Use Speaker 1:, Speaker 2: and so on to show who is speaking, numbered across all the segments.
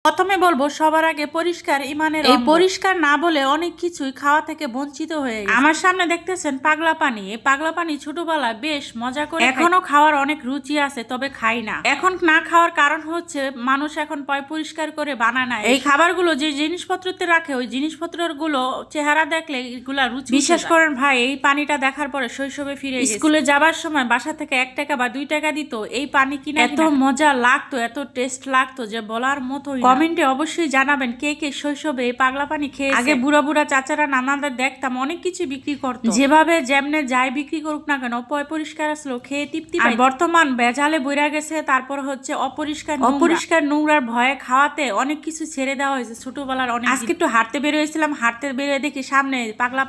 Speaker 1: প্রথমে বলবো সবার আগে পরিষ্কার ইমানের এই পরিষ্কার না বলে অনেক কিছুই খাওয়া থেকে বঞ্চিত হয়ে গেছে। আমার সামনে দেখতেছেন পাগলা পানি। এই পাগলা পানি ছোটবেলায় বেশ মজা করে এখনো খাওয়ার অনেক রুচি আছে, তবে খাই না। এখন না খাওয়ার কারণ হচ্ছে মানুষ এখন পরিষ্কার করে বানায় না। এই খাবারগুলো যে জিনিসপত্রতে রাখে ওই জিনিসপত্রের গুলো চেহারা দেখলে এগুলা রুচি। বিশ্বাস করেন ভাই, এই পানিটা দেখার পরে শৈশবে ফিরে স্কুলে যাবার সময় বাসা থেকে 1 টাকা বা 2 টাকা দিত, এই পানি কিনে এত মজা লাগতো, এত টেস্ট লাগতো যে বলার মতো। কমেন্টে অবশ্যই জানাবেন কে কে শৈশবে এই পাগলা পানি খেয়ে। আগে বুড়া বুড়া চাচারা নানাদের দেখতাম অনেক কিছু বিক্রি করতো, যেভাবে যেমনে যাই বিক্রি করুক না কেন পরিষ্কার আসলো খেয়ে তৃপ্তি পাই। বর্তমান বেজালে বইরা গেছে, তারপর হচ্ছে অপরিষ্কার নোংরার ভয়ে খাওয়াতে অনেক কিছু ছেড়ে দেওয়া হয়েছে ছোটবেলার অনেক। আজকে একটু হাঁটতে বেরোয়েছিলাম, হাঁটতে বেরোয় দেখি সামনে পাগলা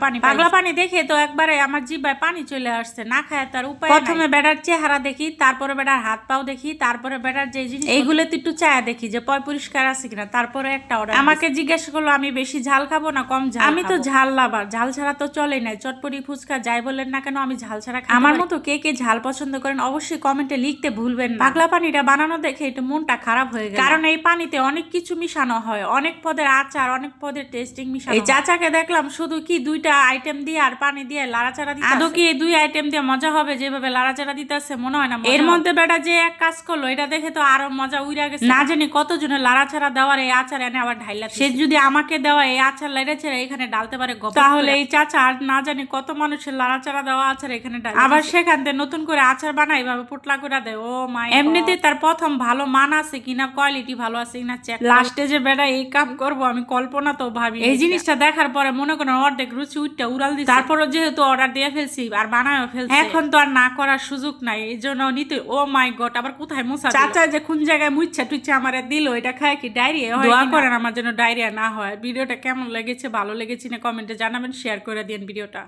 Speaker 1: পানি দেখে তো একবারে আমার জিহ্বায় পানি চলে আসছে, না খায় তার উপায়। প্রথমে বেটার চেহারা দেখি, তারপরে বেটার হাত পাও দেখি, তারপরে বেটার যে জিনিস এইগুলো তো একটু চায়া দেখি যে পরিষ্কার আছে কিনা, তারপরে একটা অর্ডার। আমাকে জিজ্ঞাসা করলো আমি বেশি ঝাল খাবো না কম ঝাল। আমি তো ঝাল লাভার, ঝাল ছাড়া তো চলে নাই। চটপটি ফুচকা যাই বলেন না কেন আমি ঝাল ছাড়া খাই। আমার মতো কে কে ঝাল পছন্দ করেন অবশ্যই কমেন্টে লিখতে ভুলবেন না। পাগলা পানিটা বানানো দেখে একটু মনটা খারাপ হয়ে গেল, কারণ এই পানিতে অনেক কিছু মিশানো হয়, অনেক পদের আচার, অনেক পদের টেস্টিং মিশানো। এই চাচাকে দেখলাম শুধু কি 2টা আইটেম দিয়ে আর পানি দিয়ে লাড়াচাড়া দিতে। আদৌ কি এই 2 আইটেম দিয়ে মজা হবে? যেভাবে লাড়াচাড়া দিতেছে মনে হয় না। এর মধ্যে বেটা যে এক কাজ করলো এটা দেখে তো আরো মজা উইরা গেছে। না জানি কতজনের লাড়াচাড়া দেওয়ার এই আচার এনে আবার ঢাইলা। সে যদি আমাকে দেওয়া এই আচার লাড়াচাড়া এখানে ডালতে পারে তাহলে এই চাচা আর না জানি কত মানুষের লাড়াচাড়া দেওয়া আচার এখানে ডাল, আবার সেখান থেকে নতুন করে আচার বানাই ভাবে পোটলা করে দেয়। ও মাই, এমনিতে তার প্রথম ভালো মান আছে কিনা, কোয়ালিটি ভালো আছে কিনা চেক। লাস্টে যে বেটা এই কাম করবো আমি কল্পনা তো ভাবি। এই জিনিসটা দেখার পরে মনে করেন অর্ধেক রুচি উঠটা উড়াল দিচ্ছে। তারপরও যেহেতু অর্ডার দিয়ে ফেলছি আর বানায়ও ফেলছি, এখন তো আর না করার সুযোগ নাই, এই জন্য নিতে। ও মাই গড, আবার কোথায় মুছা চাচা যে কোন জায়গায় মুচ্ছা টুচ্ছা আমার দিল, এটা খায় কি ডায়রিয়া হয়? দোয়া করেন আমার জন্য ডায়রিয়া না হয়। ভিডিওটা কেমন লেগেছে, ভালো লেগেছে না কমেন্টে জানাবেন, শেয়ার করে দিন ভিডিওটা।